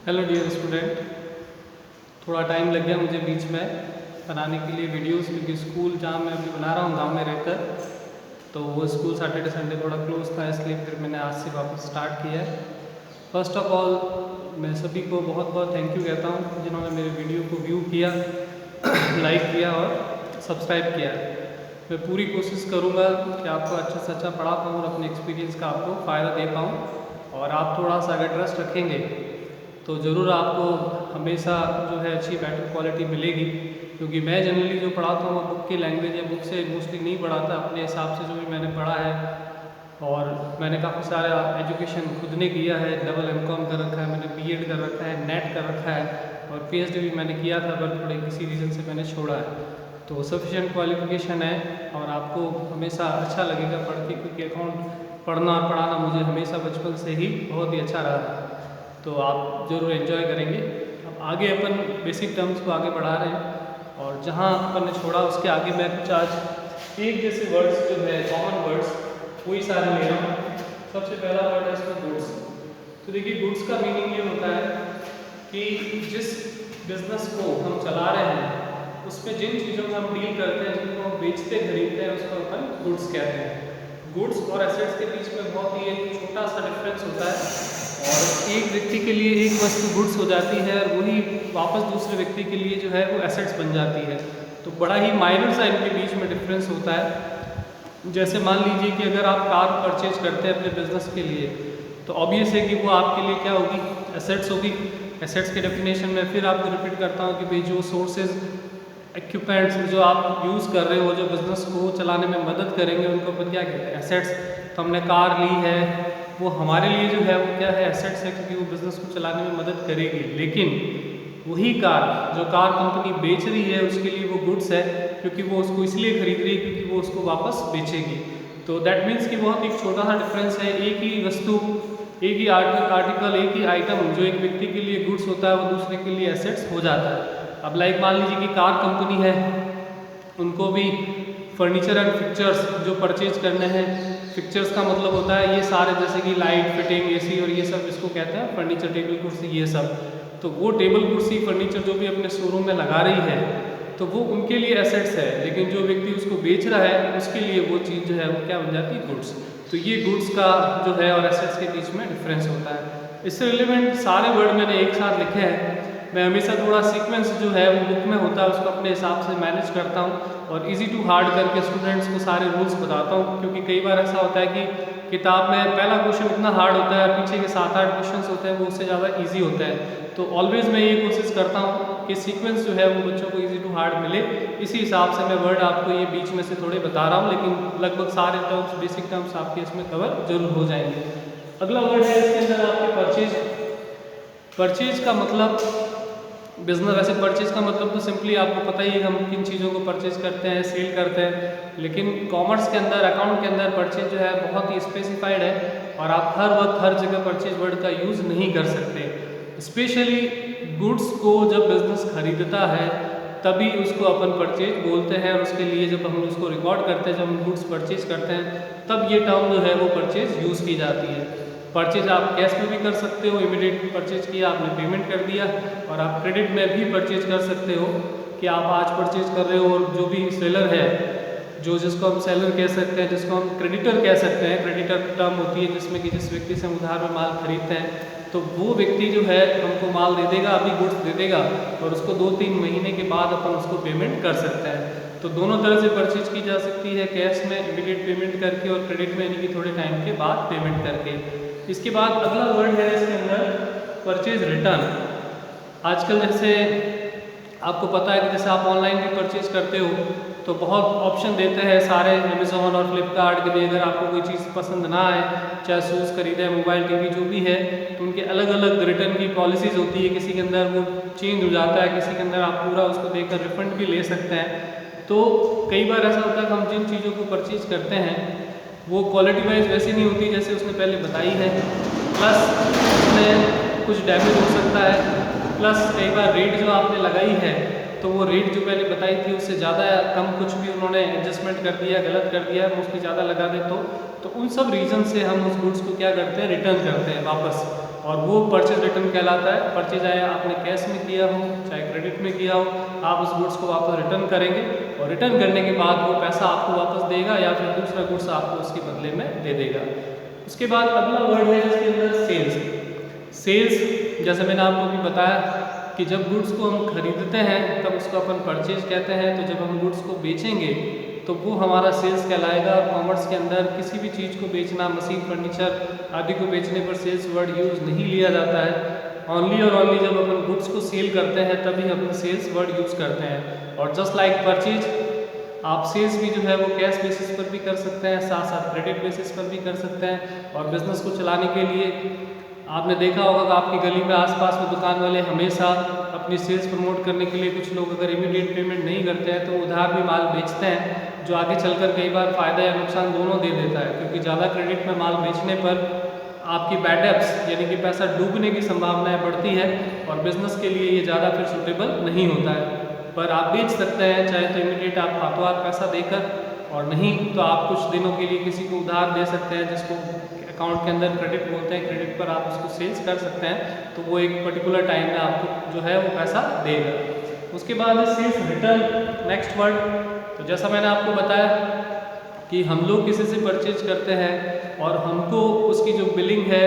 Hello dear student. थोड़ा time लग गया मुझे बीच में बनाने के लिए वीडियोस, क्योंकि स्कूल जहाँ मैं अभी बना रहा हूँ गांव में रहकर, तो वो स्कूल सैटरडे संडे थोड़ा क्लोज था, इसलिए फिर मैंने आज से वापस स्टार्ट किया है। फर्स्ट ऑफ ऑल मैं सभी को बहुत बहुत थैंक यू कहता हूँ जिन्होंने मेरे वीडियो को व्यू किया, लाइक किया और सब्सक्राइब किया। मैं पूरी कोशिश करूँगा कि आपको अच्छा से अच्छा पढ़ा पाऊँ और अपने एक्सपीरियंस का आपको फ़ायदा दे पाऊँ, और आप थोड़ा सा अगर ट्रस्ट रखेंगे तो ज़रूर आपको हमेशा जो है अच्छी बेटर क्वालिटी मिलेगी। क्योंकि मैं जनरली जो पढ़ाता हूँ वो बुक की लैंग्वेज या बुक से मोस्टली नहीं पढ़ाता, अपने हिसाब से जो भी मैंने पढ़ा है। और मैंने काफ़ी सारा एजुकेशन खुद ने किया है, डबल एमकॉम कर रखा है, मैंने बीएड कर रखा है, नेट कर रखा है, और पीएचडी भी मैंने किया था, पर थोड़े किसी रीज़न से मैंने छोड़ा है। तो सफिशिएंट क्वालिफिकेशन है और आपको हमेशा अच्छा लगेगा पढ़ के, क्योंकि अकाउंट पढ़ना और पढ़ाना मुझे हमेशा बचपन से ही बहुत ही अच्छा रहा है। तो आप ज़रूर एंजॉय करेंगे। अब आगे अपन बेसिक टर्म्स को आगे बढ़ा रहे हैं, और जहाँ अपन ने छोड़ा उसके आगे मैं कुछ आज एक जैसे वर्ड्स जो है कॉमन वर्ड्स वही सारे ले रहा हूँ। सबसे पहला वर्ड है इसमें गुड्स। तो देखिए, गुड्स का मीनिंग ये होता है कि जिस बिजनेस को हम चला रहे हैं उसमें जिन चीज़ों में हम डील करते हैं, जिनको हम बेचते खरीदते हैं, उसको अपन गुड्स कहते हैं। गुड्स और एसेट्स के बीच में बहुत ही एक छोटा सा डिफरेंस होता है, और एक व्यक्ति के लिए एक वस्तु गुड्स हो जाती है और वही वापस दूसरे व्यक्ति के लिए जो है वो एसेट्स बन जाती है। तो बड़ा ही माइनर सा इनके बीच में डिफरेंस होता है। जैसे मान लीजिए कि अगर आप कार परचेज करते हैं अपने बिजनेस के लिए, तो ऑब्वियस है कि वो आपके लिए क्या होगी, एसेट्स होगी। एसेट्स के डेफिनेशन में फिर आपको रिपीट करता हूँ कि भाई जो सोर्सेज इक्विपमेंट्स जो आप यूज़ कर रहे हो, जो बिज़नेस को चलाने में मदद करेंगे, उनको अपन क्या कहते हैं, एसेट्स। तो हमने कार ली है, वो हमारे लिए जो है वो क्या है, एसेट्स है, क्योंकि वो बिज़नेस को चलाने में मदद करेगी। लेकिन वही कार जो कार कंपनी बेच रही है उसके लिए वो गुड्स है, क्योंकि वो उसको इसलिए खरीद रही है क्योंकि वो उसको वापस बेचेगी। तो दैट मीन्स कि बहुत एक छोटा सा डिफरेंस है। एक ही वस्तु, एक ही आर्टिकल, एक ही आइटम जो एक व्यक्ति के लिए गुड्स होता है वो दूसरे के लिए एसेट्स हो जाता है। अब लाइक मान लीजिए कि कार कंपनी है, उनको भी फर्नीचर एंड फिक्चर्स जो परचेज करने हैं। फिक्चर्स का मतलब होता है ये सारे, जैसे कि लाइट फिटिंग, एसी और ये सब इसको कहते हैं फर्नीचर, टेबल कुर्सी ये सब। तो वो टेबल कुर्सी फर्नीचर जो भी अपने शोरूम में लगा रही है, तो वो उनके लिए एसेट्स है। लेकिन जो व्यक्ति उसको बेच रहा है उसके लिए वो चीज़ जो है वो क्या बन जाती है, गुड्स। तो ये गुड्स का जो है और एसेट्स के बीच में डिफरेंस होता है। इससे रिलेवेंट सारे वर्ड मैंने एक साथ लिखे हैं। मैं हमेशा थोड़ा सीक्वेंस जो है वो बुक में होता है उसको अपने हिसाब से मैनेज करता हूँ, और इजी टू हार्ड करके स्टूडेंट्स को सारे रूल्स बताता हूँ। क्योंकि कई बार ऐसा होता है कि किताब में पहला क्वेश्चन इतना हार्ड होता है, पीछे के 7-8 क्वेश्चन होते हैं वो उससे ज़्यादा ईजी होता है। तो ऑलवेज मैं ये कोशिश करता हूँ कि सीक्वेंस जो है वो बच्चों को ईजी टू हार्ड मिले। इसी हिसाब से मैं वर्ड आपको ये बीच में से थोड़े बता रहा हूँ, लेकिन लगभग सारे टर्म्स, बेसिक टर्म्स आपके इसमें कवर जरूर हो जाएंगे। अगला वर्ड है इसके अंदर आपके परचेज। परचेज का मतलब बिजनेस, वैसे परचेज का मतलब तो सिंपली आपको पता ही है हम किन चीज़ों को परचेज करते हैं, सेल करते हैं। लेकिन कॉमर्स के अंदर, अकाउंट के अंदर परचेज जो है बहुत ही स्पेसिफाइड है, और आप हर वक्त हर जगह परचेज वर्ड का यूज़ नहीं कर सकते। स्पेशली गुड्स को जब बिजनेस खरीदता है तभी उसको अपन परचेज बोलते हैं, और उसके लिए जब हम उसको रिकॉर्ड करते हैं, जब हम गुड्स परचेज करते हैं, तब ये टर्म जो है वो परचेज यूज़ की जाती है। परचेज आप कैश में भी कर सकते हो, इमीडिएट परचेज किया, आपने पेमेंट कर दिया। और आप क्रेडिट में भी परचेज कर सकते हो कि आप आज परचेज कर रहे हो, और जो भी सेलर है, जो जिसको हम सेलर कह सकते हैं, जिसको हम क्रेडिटर कह सकते हैं, क्रेडिटर टर्म होती है जिसमें कि जिस व्यक्ति से हम उधार में माल खरीदते हैं, तो वो व्यक्ति जो है हमको माल दे देगा, अभी गुड्स दे देगा, और उसको 2-3 महीने के बाद अपन उसको पेमेंट कर सकते हैं। तो दोनों तरह से परचेज की जा सकती है, कैश में इमीडिएट पेमेंट करके, और क्रेडिट में यानी कि थोड़े टाइम के बाद पेमेंट करके। इसके बाद अगला वर्ड है इसके अंदर परचेज रिटर्न। आजकल जैसे आपको पता है कि जैसे आप ऑनलाइन भी परचेज करते हो तो बहुत ऑप्शन देते हैं सारे अमेज़ॉन और फ्लिपकार्ट के भी। अगर आपको कोई चीज़ पसंद ना आए, चाहे शूज़ खरीदे, मोबाइल, टीवी जो भी है, तो उनके अलग अलग रिटर्न की पॉलिसीज़ होती है। किसी के अंदर वो चेंज हो जाता है, किसी के अंदर आप पूरा उसको देकर रिफंड भी ले सकते हैं। तो कई बार ऐसा होता है कि हम जिन चीज़ों को परचेज करते हैं वो क्वालिटी वाइज वैसी नहीं होती जैसे उसने पहले बताई है, प्लस उसमें कुछ डैमेज हो सकता है, प्लस कई बार रेट जो आपने लगाई है तो वो रेट जो पहले बताई थी उससे ज़्यादा कम कुछ भी उन्होंने एडजस्टमेंट कर दिया, गलत कर दिया, मोस्टली ज़्यादा लगा दे तो उन सब रीज़न से हम उस गुड्स को क्या करते हैं, रिटर्न करते हैं वापस। और वो परचेज रिटर्न कहलाता है। परचेज चाहे आपने कैश में किया हो चाहे क्रेडिट में किया हो, आप उस गुड्स को वापस रिटर्न करेंगे और रिटर्न करने के बाद वो पैसा आपको वापस देगा या फिर दूसरा गुड्स आपको उसके बदले में दे देगा। उसके बाद अगला वर्ड है इसके अंदर सेल्स। सेल्स जैसे मैंने आपको भी बताया कि जब गुड्स को हम खरीदते हैं तब उसको अपन परचेज कहते हैं, तो जब हम गुड्स को बेचेंगे तो वो हमारा सेल्स कहलाएगा। कॉमर्स के अंदर किसी भी चीज़ को बेचना, मशीन, फर्नीचर आदि को बेचने पर सेल्स वर्ड यूज़ नहीं लिया जाता है। ओनली और ओनली जब अपन गुड्स को सेल करते हैं तभी अपन सेल्स वर्ड यूज़ करते हैं। और जस्ट लाइक परचेज, आप सेल्स भी जो है वो कैश बेसिस पर भी कर सकते हैं, साथ साथ क्रेडिट बेसिस पर भी कर सकते हैं। और बिज़नेस को चलाने के लिए आपने देखा होगा कि आपकी गली में आसपास में दुकान वाले हमेशा अपनी सेल्स प्रमोट करने के लिए कुछ लोग अगर इमीडिएट पेमेंट नहीं करते हैं तो उधार भी माल बेचते हैं, जो आगे चलकर कई बार फ़ायदा या नुकसान दोनों दे देता है। क्योंकि ज़्यादा क्रेडिट में माल बेचने पर आपकी बैड डेब्ट्स यानी कि पैसा डूबने की संभावनाएं बढ़ती है और बिज़नेस के लिए ये ज़्यादा फिर सूटेबल नहीं होता है। पर आप बेच सकते हैं, चाहे तो इमीडिएट आप हाथों हाथ पैसा देकर, और नहीं तो आप कुछ दिनों के लिए किसी को उधार दे सकते हैं, जिसको अकाउंट के अंदर क्रेडिट बोलते हैं। क्रेडिट पर आप उसको सेल्स कर सकते हैं तो वो एक पर्टिकुलर टाइम में आपको जो है वो पैसा देगा। उसके बाद है सेल्स रिटर्न, नेक्स्ट वर्ड। तो जैसा मैंने आपको बताया कि हम लोग किसी से परचेज करते हैं और हमको उसकी जो बिलिंग है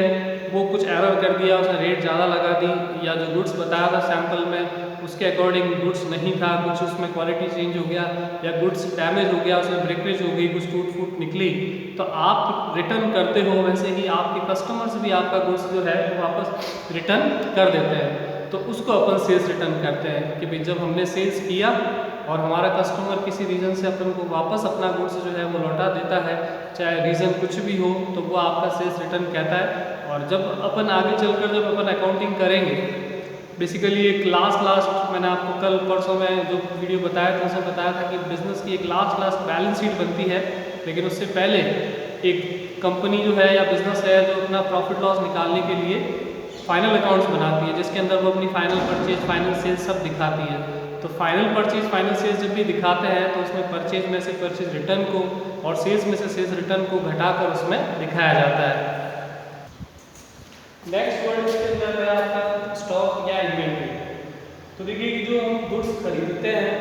वो कुछ एरर कर दिया, उसने रेट ज़्यादा लगा दी, या जो गुड्स बताया था सैंपल में उसके अकॉर्डिंग गुड्स नहीं था, कुछ उसमें क्वालिटी चेंज हो गया या गुड्स डैमेज हो गया, उसमें ब्रेकेज हो गई, कुछ टूट फूट निकली, तो आप रिटर्न करते हो। वैसे ही आपके कस्टमर्स भी आपका गुड्स जो है वो वापस रिटर्न कर देते हैं, तो उसको अपन सेल्स रिटर्न करते हैं कि भाई जब हमने सेल्स किया और हमारा कस्टमर किसी रीज़न से अपन को वापस अपना गुड्स जो है वो लौटा देता है, चाहे रीज़न कुछ भी हो, तो वो आपका सेल्स रिटर्न कहता है। और जब अपन आगे चलकर जब अपन अकाउंटिंग करेंगे, बेसिकली एक लास्ट मैंने आपको कल परसों में जो वीडियो बताया था उसमें बताया था कि बिज़नेस की एक लास्ट बैलेंस शीट बनती है, लेकिन उससे पहले एक कंपनी जो है या बिज़नेस है जो अपना प्रॉफिट लॉस निकालने के लिए फाइनल अकाउंट्स बनाती है, जिसके अंदर वो अपनी फाइनल परचेज, फाइनल सेल्स सब दिखाती है। तो फाइनल परचेज, फाइनल सेल्स जब भी दिखाते हैं तो उसमें परचेज में से परचेज रिटर्न को और सेल्स में से सेल्स रिटर्न को घटाकर उसमें दिखाया जाता है। नेक्स्ट वर्ड इसके अंदर है आपका स्टॉक या इन्वेंट्री। तो देखिए कि जो हम गुड्स खरीदते हैं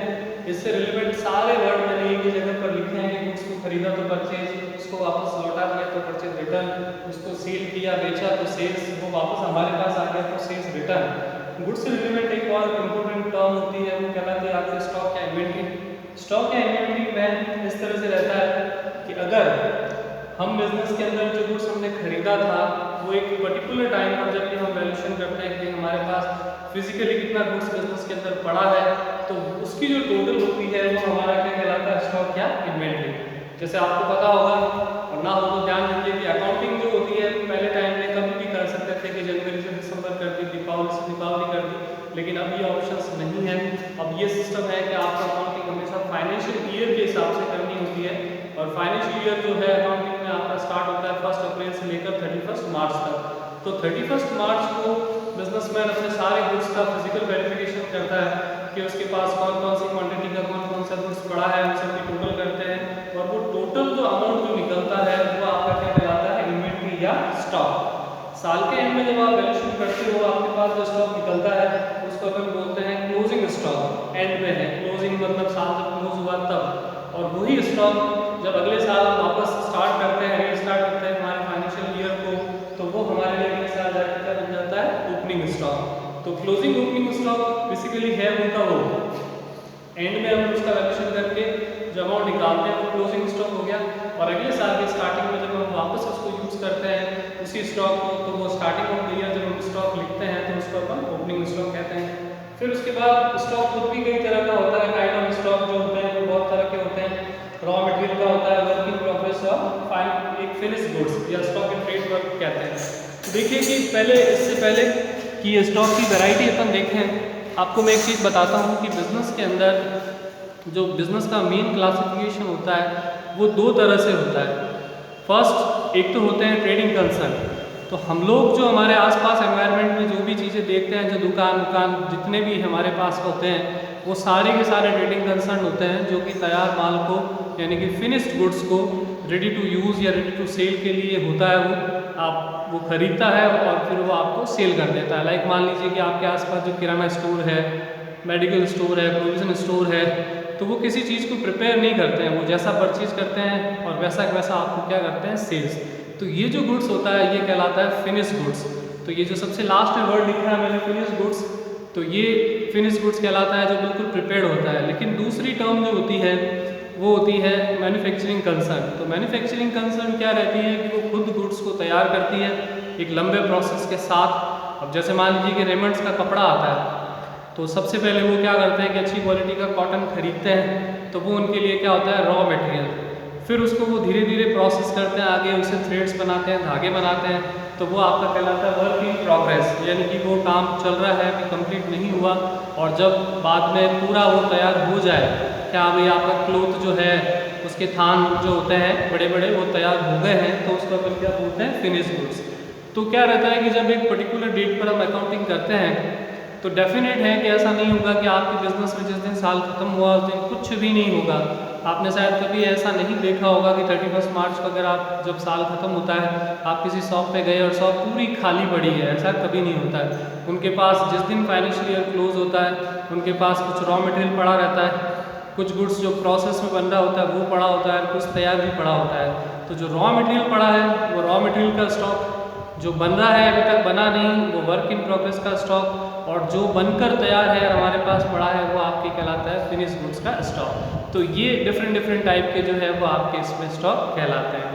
इससे रिलेवेंट सारे वर्ड मैंने एक ही जगह पर लिखे हैं कि गुड्स को खरीदा तो परचेज, उसको वापस लौटा दिया तो परचेज रिटर्न, उसको सेल किया बेचा तो सेल्स, वो वापस हमारे पास आ गया तो सेल्स रिटर्न। गुड्स से रिलेवेंट एक और इम्पोर्टेंट टर्म होती है, वो कहलाती है आपके स्टॉक या इन्वेंट्री। स्टॉक या इन्वेंट्री में इस तरह से रहता है कि अगर हम बिजनेस के अंदर जो गुड्स हमने खरीदा था वो एक पर्टिकुलर टाइम पर जब भी हम वैल्यूएशन करते हैं कि हमारे पास फिजिकली कितना गुड्स बिजनेस के अंदर पड़ा है, तो उसकी जो टोटल होती है वो हमारा क्या कहलाता है, स्टॉक या इन्वेंट्री। जैसे आपको पता होगा और ना हो तो ध्यान रखिए कि अकाउंटिंग जो होती है पहले टाइम में कभी भी कर सकते थे कि जनवरी से दिसंबर कर दी, दीपावली से दीपावली कर दी, लेकिन अब ये ऑप्शंस नहीं है। अब ये सिस्टम है कि आपको अकाउंटिंग हमेशा फाइनेंशियल ईयर के हिसाब से करनी होती है, और फाइनेंशियल ईयर जो है अकाउंटिंग में आपका स्टार्ट होता है 1 अप्रैल से लेकर 31 मार्च तक। तो 31 मार्च को बिजनेसमैन अपने सारे गुड्स का फिजिकल वेरिफिकेशन करता है कि उसके पास कौन कौन सी क्वांटिटी का कौन कौन सा गुड्स पड़ा है, उन सबकी टोटल करते हैं, और वो टोटल जो अमाउंट जो निकलता है वो आपका क्या कहलाता है, इन्वेंट्री या स्टॉक। साल के एंड में जब आप वैल्यूएशन करते हो आपके पास जो स्टॉक निकलता है उसको अपन बोलते हैं क्लोजिंग स्टॉक। एंड में है क्लोजिंग मतलब साल जब क्लोज हुआ तब, और वही स्टॉक जब अगले साल वापस स्टार्ट करते हैं, रीस्टार्ट करते हैं हमारे फाइनेंशियल ईयर को, तो वो हमारे लिए अगले साल जाकर क्या बन जाता है, ओपनिंग स्टॉक। तो क्लोजिंग ओपनिंग स्टॉक बेसिकली है उनका वो एंड में हम उसका वैल्यूएशन करके जो अमाउंट निकालते हैं वो क्लोजिंग स्टॉक हो गया, और अगले साल के स्टार्टिंग में जब हम वापस उसको यूज़ करते हैं उसी स्टॉक को, तो वो स्टार्टिंग ऑफ द ईयर जब हम स्टॉक लिखते हैं तो उसको अपन ओपनिंग स्टॉक कहते हैं। फिर उसके बाद स्टॉक खुद भी कई तरह का होता है, काइंड ऑफ स्टॉक जो होते हैं वो बहुत तरह के होते हैं। रॉ मटेरियल का होता है, वर्क इन प्रोग्रेस और एक फिनिश गुड्स या स्टॉक इन ट्रेड वर्क कहते हैं। तो देखिए कि पहले इससे पहले कि ये स्टॉक की वैरायटी अपन देखें, आपको मैं एक चीज़ बताता हूँ कि बिज़नेस के अंदर जो बिज़नेस का मेन क्लासिफिकेशन होता है वो 2 तरह से होता है। फर्स्ट एक तो होते हैं ट्रेडिंग कंसर्न। तो हम लोग जो हमारे आसपास एनवायरनमेंट में जो भी चीज़ें देखते हैं, जो दुकान जितने भी हमारे पास होते हैं वो सारे के सारे ट्रेडिंग कंसर्न होते हैं, जो कि तैयार माल को यानी कि फिनिश्ड गुड्स को रेडी टू यूज़ या रेडी टू सेल के लिए होता है वो। आप वो खरीदता है और फिर वो आपको सेल कर देता है। लाइक मान लीजिए कि आपके आसपास जो किराना स्टोर है, मेडिकल स्टोर है, प्रोविजन स्टोर है, तो वो किसी चीज़ को प्रिपेयर नहीं करते हैं, वो जैसा परचेज करते हैं और वैसा वैसा आपको क्या करते हैं, सेल्स। तो ये जो गुड्स होता है ये कहलाता है फिनिश गुड्स। तो ये जो सबसे लास्ट में वर्ड लिखा है मैंने फिनिश गुड्स, तो ये फिनिश गुड्स कहलाता है जो बिल्कुल प्रिपेयर्ड होता है। लेकिन दूसरी टर्म जो होती है वो होती है मैन्युफैक्चरिंग कंसर्न। तो मैन्युफैक्चरिंग कंसर्न क्या रहती है कि वो खुद गुड्स को तैयार करती है एक लंबे प्रोसेस के साथ। अब जैसे मान लीजिए कि रेमंड्स का कपड़ा आता है, तो सबसे पहले वो क्या करते हैं कि अच्छी क्वालिटी का कॉटन खरीदते हैं, तो वो उनके लिए क्या होता है, रॉ मटेरियल। फिर उसको वो धीरे धीरे प्रोसेस करते हैं, आगे उसे थ्रेड्स बनाते हैं, धागे बनाते हैं, तो वो आपका कहलाता है वर्क इन प्रोग्रेस, यानी कि वो काम चल रहा है, अभी कंप्लीट नहीं हुआ। और जब बाद में पूरा वो तैयार हो जाए, क्या भाई आपका क्लोथ जो है उसके थान जो होते हैं बड़े बड़े वो तैयार हो गए हैं, तो उसको फिर क्या बोलते हैं, फिनिश गुड्स। तो क्या रहता है कि जब एक पर्टिकुलर डेट पर हम अकाउंटिंग करते हैं तो डेफिनेट है कि ऐसा नहीं होगा कि आपके बिजनेस में जिस दिन साल खत्म हुआ उस दिन कुछ भी नहीं होगा। आपने शायद कभी ऐसा नहीं देखा होगा कि 31 मार्च को अगर आप जब साल खत्म होता है आप किसी शॉप पे गए और शॉप पूरी खाली पड़ी है, ऐसा कभी नहीं होता है। उनके पास जिस दिन फाइनेंशियल ईयर क्लोज होता है उनके पास कुछ रॉ मटेरियल पड़ा रहता है, कुछ गुड्स जो प्रोसेस में बन रहा होता है वो पड़ा होता है, कुछ तैयार भी पड़ा होता है। तो जो रॉ मटेरियल पड़ा है वो रॉ मटेरियल का स्टॉक, जो बन रहा है अभी तक बना नहीं वो वर्क इन प्रोग्रेस का स्टॉक, और जो बनकर तैयार है हमारे पास पड़ा है वो आपके कहलाता है फिनिश गुड्स का स्टॉक। तो ये डिफरेंट टाइप के जो है वो आपके इसमें स्टॉक कहलाते हैं।